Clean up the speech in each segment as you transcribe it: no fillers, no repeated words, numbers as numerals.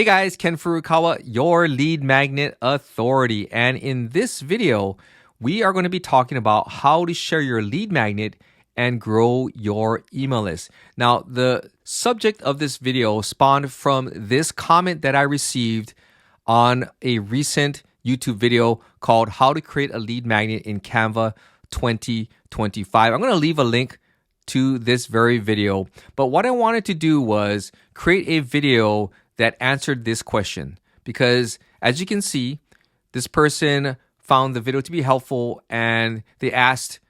Hey guys, Ken Furukawa, your lead magnet authority. And in this video, we are going to be talking about how to share your lead magnet and grow your email list. Now, the subject of this video spawned from this comment that I received on a recent YouTube video called How to Create a Lead Magnet in Canva 2025. I'm going to leave a link to this very video. But what I wanted to do was create a video that answered this question, because as you can see, this person found the video to be helpful and they asked,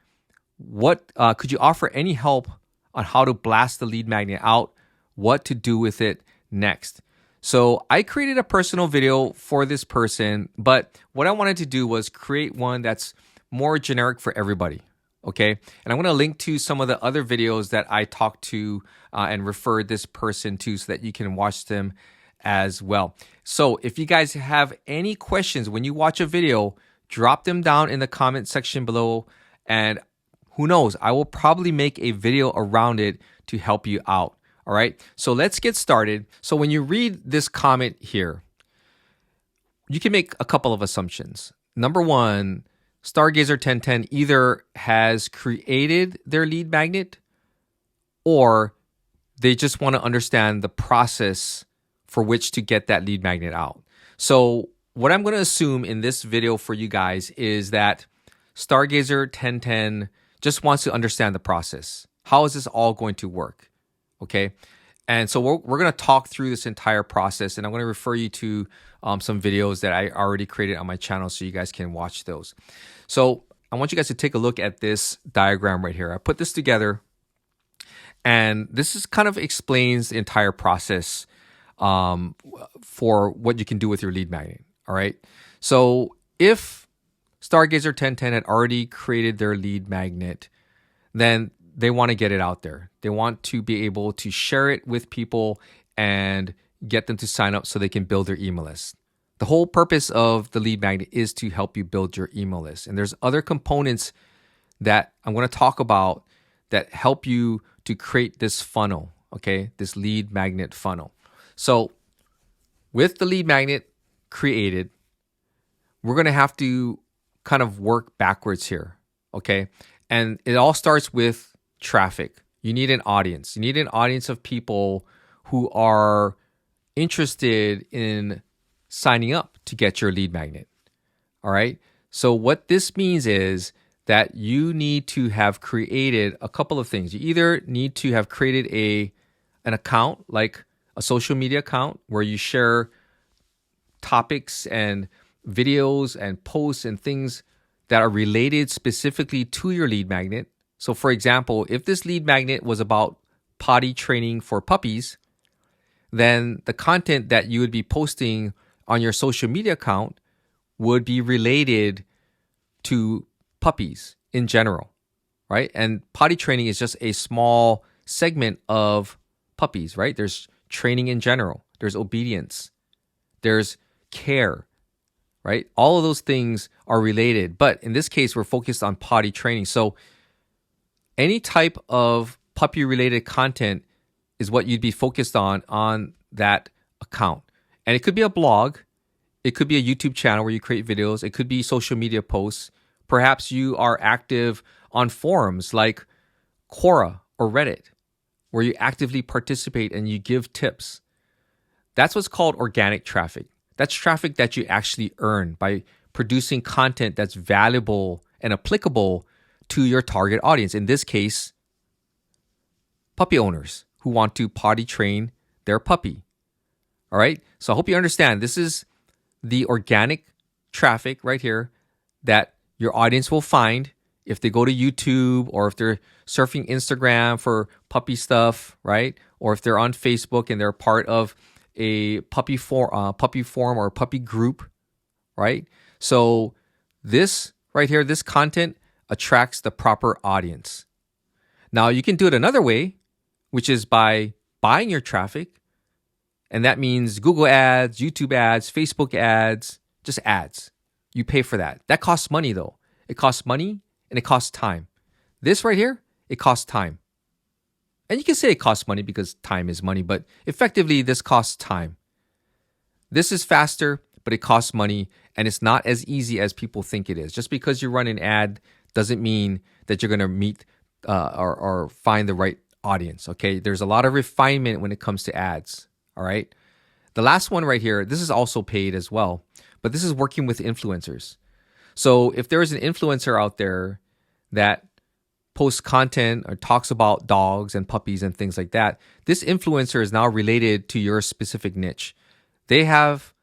what could you offer any help on how to blast the lead magnet out, what to do with it next? So I created a personal video for this person, but what I wanted to do was create one that's more generic for everybody. Okay. And I'm going to link to some of the other videos that I talked to and referred this person to so that you can watch them as well. So if you guys have any questions when you watch a video, drop them down in the comment section below. And who knows, I will probably make a video around it to help you out. All right. So let's get started. So when you read this comment here, you can make a couple of assumptions. Number one, Stargazer 1010 either has created their lead magnet or they just want to understand the process for which to get that lead magnet out. So what I'm going to assume in this video for you guys is that Stargazer 1010 just wants to understand the process. How is this all going to work? Okay. And so we're going to talk through this entire process, and I'm going to refer you to some videos that I already created on my channel so you guys can watch those. So I want you guys to take a look at this diagram right here. I put this together, and this is kind of explains the entire process for what you can do with your lead magnet. All right. So if Stargazer 1010 had already created their lead magnet, then they want to get it out there. They want to be able to share it with people and get them to sign up so they can build their email list. The whole purpose of the lead magnet is to help you build your email list. And there's other components that I'm going to talk about that help you to create this funnel, okay? This lead magnet funnel. So with the lead magnet created, we're going to have to kind of work backwards here, okay? And it all starts with traffic. You need an audience. You need an audience of people who are interested in signing up to get your lead magnet, all right? So what this means is that you need to have created a couple of things. You either need to have created an account, like a social media account where you share topics and videos and posts and things that are related specifically to your lead magnet. So for example, if this lead magnet was about potty training for puppies, then the content that you would be posting on your social media account would be related to puppies in general, right? And potty training is just a small segment of puppies, right? There's training in general. There's obedience. There's care, right? All of those things are related. But in this case, we're focused on potty training. So any type of puppy-related content is what you'd be focused on that account. And it could be a blog. It could be a YouTube channel where you create videos. It could be social media posts. Perhaps you are active on forums like Quora or Reddit, where you actively participate and you give tips. That's what's called organic traffic. That's traffic that you actually earn by producing content that's valuable and applicable to your target audience. In this case, puppy owners who want to potty train their puppy. All right. So I hope you understand this is the organic traffic right here that your audience will find if they go to YouTube or if they're surfing Instagram for puppy stuff, right? Or if they're on Facebook and they're part of a puppy forum or a puppy group, right? So this right here, this content attracts the proper audience. Now you can do it another way, which is by buying your traffic. And that means Google ads, YouTube ads, Facebook ads, just ads. You pay for that. That costs money though. It costs money and it costs time. This right here, it costs time. And you can say it costs money because time is money, but effectively this costs time. This is faster, but it costs money, and it's not as easy as people think it is. Just because you run an ad doesn't mean that you're going to meet or find the right audience. Okay, there's a lot of refinement when it comes to ads. All right. The last one right here, this is also paid as well, but this is working with influencers. So if there is an influencer out there that posts content or talks about dogs and puppies and things like that, this influencer is now related to your specific niche. They have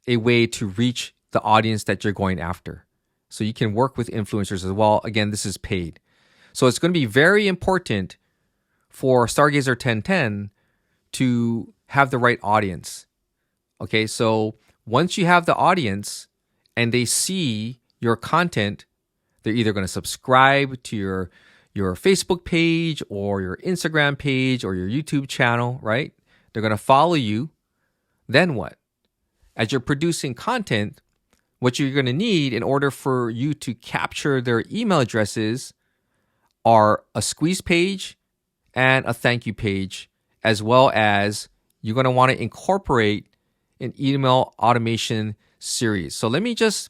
a way to reach the audience that you're going after. So you can work with influencers as well. Again, this is paid. So it's going to be very important for Stargazer 1010 to have the right audience. Okay, so once you have the audience and they see your content, they're either going to subscribe to your Facebook page or your Instagram page or your YouTube channel, right? They're going to follow you. Then what? As you're producing content, what you're going to need in order for you to capture their email addresses are a squeeze page and a thank you page, as well as you're going to want to incorporate an email automation series. So let me just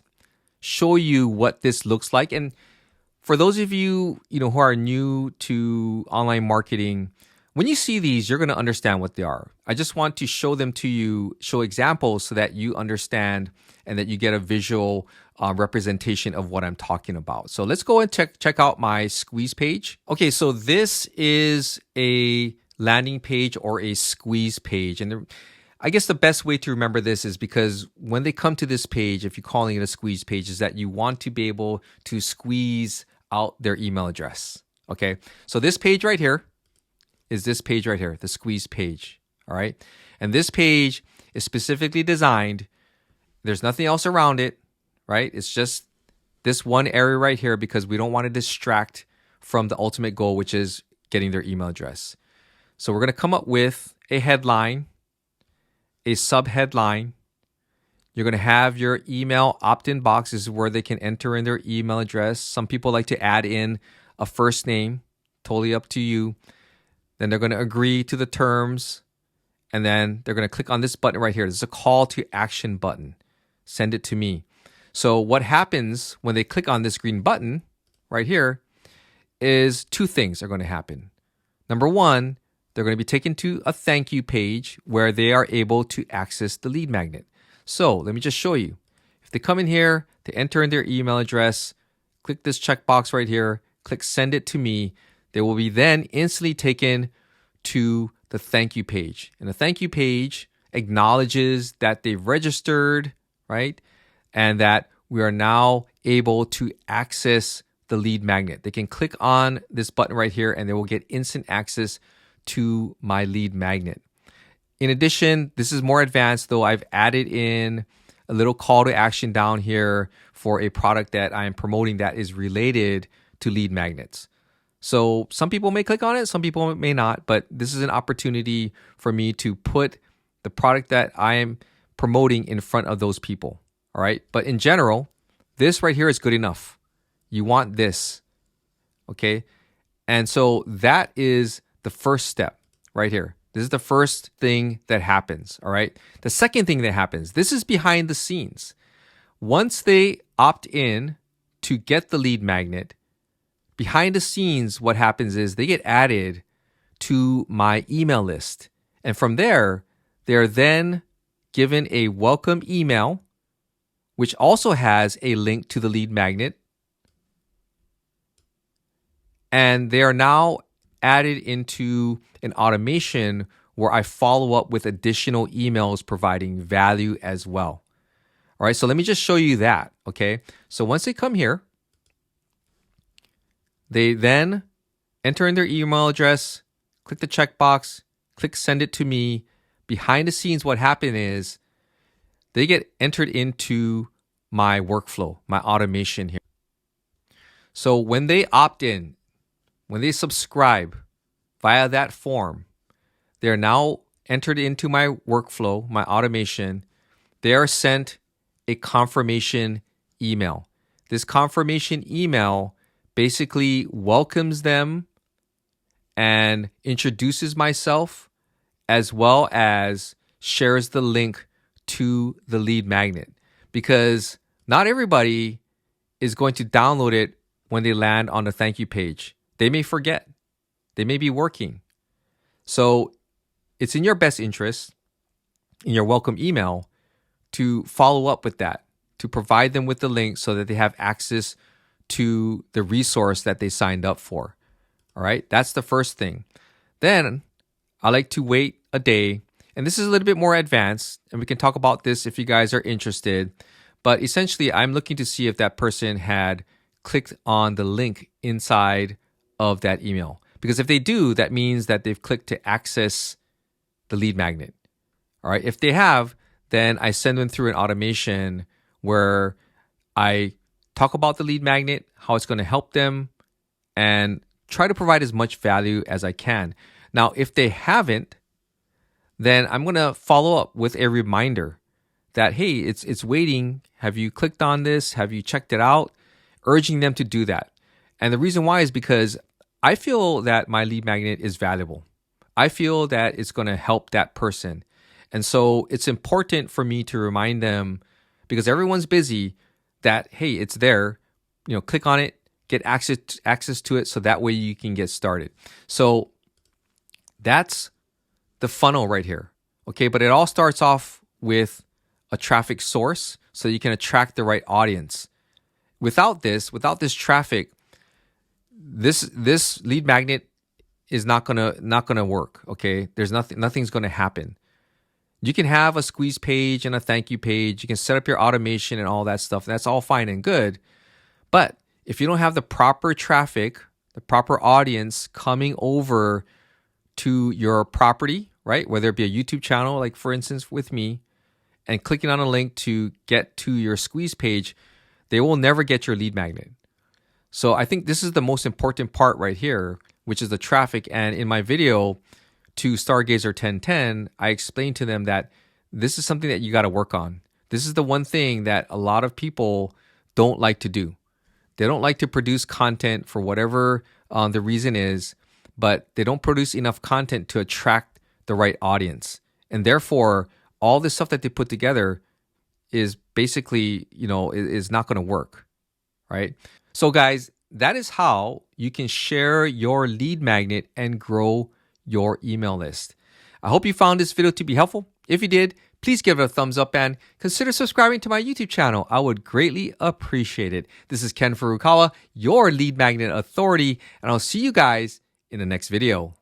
show you what this looks like. And for those of you, who are new to online marketing, when you see these, you're going to understand what they are. I just want to show them to you, show examples so that you understand and that you get a visual representation of what I'm talking about. So let's go and check out my squeeze page. Okay, so this is a landing page or a squeeze page. And I guess the best way to remember this is because when they come to this page, if you're calling it a squeeze page, is that you want to be able to squeeze out their email address. Okay, so this page right here is this page right here, the squeeze page. All right, and this page is specifically designed. There's nothing else around it, right? It's just this one area right here because we don't want to distract from the ultimate goal, which is getting their email address. So we're going to come up with a headline, a sub-headline. You're going to have your email opt-in box. This is where they can enter in their email address. Some people like to add in a first name, totally up to you. Then they're going to agree to the terms, and then they're going to click on this button right here. This is a call to action button. Send it to me. So what happens when they click on this green button right here is two things are going to happen. Number one, they're going to be taken to a thank you page where they are able to access the lead magnet. So let me just show you. If they come in here, they enter in their email address, click this checkbox right here, click send it to me, they will be then instantly taken to the thank you page. And the thank you page acknowledges that they've registered, right? And that we are now able to access the lead magnet. They can click on this button right here and they will get instant access to my lead magnet. In addition, this is more advanced though. I've added in a little call to action down here for a product that I am promoting that is related to lead magnets. So some people may click on it, some people may not, but this is an opportunity for me to put the product that I am promoting in front of those people. All right. But in general, this right here is good enough. You want this. Okay. And so that is the first step right here. This is the first thing that happens. All right. The second thing that happens, this is behind the scenes. Once they opt in to get the lead magnet, behind the scenes, what happens is they get added to my email list. And from there, they are then given a welcome email, which also has a link to the lead magnet. And they are now added into an automation where I follow up with additional emails providing value as well. All right, so let me just show you that, okay? So once they come here, they then enter in their email address, click the checkbox, click send it to me. Behind the scenes, what happened is they get entered into my workflow, my automation here. So when they opt in, when they subscribe via that form, they are now entered into my workflow, my automation. They are sent a confirmation email. This confirmation email basically welcomes them and introduces myself, as well as shares the link to the lead magnet, because not everybody is going to download it when they land on the thank you page. They may forget. They may be working. So it's in your best interest, in your welcome email, to follow up with that, to provide them with the link so that they have access to the resource that they signed up for. All right, that's the first thing. Then I like to wait a day, and this is a little bit more advanced, and we can talk about this if you guys are interested. But essentially, I'm looking to see if that person had clicked on the link inside of that email. Because if they do, that means that they've clicked to access the lead magnet. All right, if they have, then I send them through an automation where I talk about the lead magnet, how it's going to help them, and try to provide as much value as I can. Now, if they haven't, then I'm going to follow up with a reminder that, hey, it's waiting. Have you clicked on this? Have you checked it out? Urging them to do that. And the reason why is because I feel that my lead magnet is valuable. I feel that it's going to help that person. And so it's important for me to remind them, because everyone's busy, that, hey, it's there. Click on it, get access to it, so that way you can get started. So that's the funnel right here. Okay, but it all starts off with a traffic source so you can attract the right audience. Without this traffic, this lead magnet is not gonna work. Okay, there's nothing's gonna happen. You can have a squeeze page and a thank you page. You can set up your automation and all that stuff. That's all fine and good. But if you don't have the proper traffic, the proper audience coming over to your property, right? Whether it be a YouTube channel, like for instance with me, and clicking on a link to get to your squeeze page, they will never get your lead magnet. So I think this is the most important part right here, which is the traffic. And in my video to Stargazer 1010, I explained to them that this is something that you got to work on. This is the one thing that a lot of people don't like to do. They don't like to produce content for whatever the reason is, but they don't produce enough content to attract the right audience. And therefore, all this stuff that they put together is basically, is not going to work, right? So guys, that is how you can share your lead magnet and grow your email list. I hope you found this video to be helpful. If you did, please give it a thumbs up and consider subscribing to my YouTube channel. I would greatly appreciate it. This is Ken Furukawa, your lead magnet authority, and I'll see you guys in the next video.